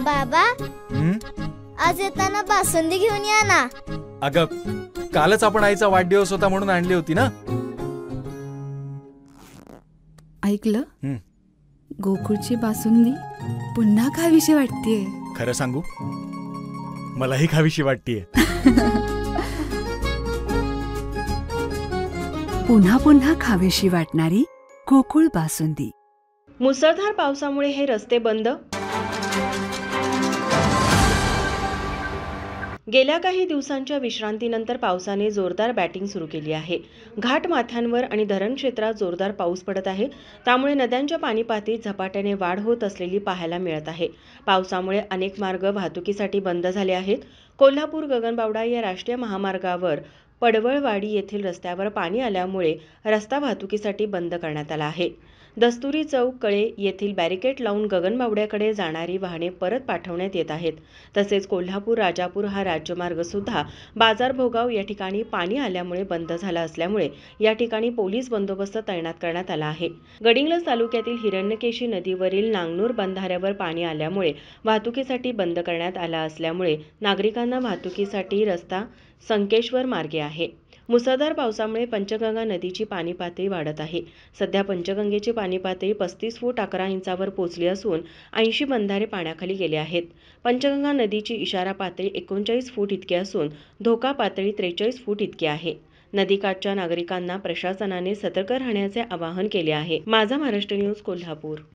बाबा, हं? आज येताना बासुंदी घेऊन या ना. अगं, कालच आपण आईचा वाढदिवस होता म्हणून आणली होती ना. ऐकलं? हं. गोकुळची बासुंदी पुन्हा खावीशी वाटतेय. खरं सांगू, मलाही खावीशी वाटतीये. पुन्हा पुन्हा खावीशी वाटणारी गोकुळ बासुंदी. मुसळधार पावसामुळे हे रस्ते बंद. गेल्या काही दिवसांच्या विश्रांतीनंतर पावसाने जोरदार बॅटिंग सुरू केली आहे. घाट माथ्यांवर आणि धरण क्षेत्रात जोरदार पाऊस पडत आहे. त्यामुळे नद्यांच्या पाणी पातळीत झपाट्याने वाढ होत असलेली पाहायला मिळत आहे. पावसामुळे अनेक मार्ग वाहतुकीसाठी बंद झाले आहेत. कोल्हापूर गगनबावडा या राष्ट्रीय महामार्गावर पडवळवाडी येथील रस्त्यावर पाणी आल्यामुळे रस्ता वाहतुकीसाठी बंद करण्यात आला आहे. दस्तुरी चौक कळे येथील बॅरिकेड लावून गगनबावड्याकडे जाणारी वाहने परत पाठवण्यात येत आहेत. तसेच कोल्हापूर राजापूर हा राज्यमार्ग सुद्धा बाजार भोगाव या ठिकाणी पाणी आल्यामुळे बंद झाला असल्यामुळे या ठिकाणी पोलीस बंदोबस्त तैनात करण्यात आला आहे. गडिंग्लज तालुक्यातील हिरण्यकेशी नदीवरील नांगनूर बंधाऱ्यावर पाणी आल्यामुळे वाहतुकीसाठी बंद करण्यात आला असल्यामुळे नागरिकांना वाहतुकीसाठी रस्ता संकेश्वर मार्गे आहे. मुसळधार पावसामुळे पंचगंगा नदीची पाणी पातळी वाढत आहे. सध्या पंचगंगेची पाणी पातळी 35 फूट 11 इंचावर पोहोचली असून 80 बंधारे पाण्याखाली गेले आहेत. पंचगंगा नदीची इशारा पातळी 39 फूट इतकी असून धोका पातळी 43 फूट इतकी आहे. नदीकाठच्या नागरिकांना प्रशासनाने सतर्क राहण्याचे आवाहन केले आहे. माझा महाराष्ट्र न्यूज, कोल्हापूर.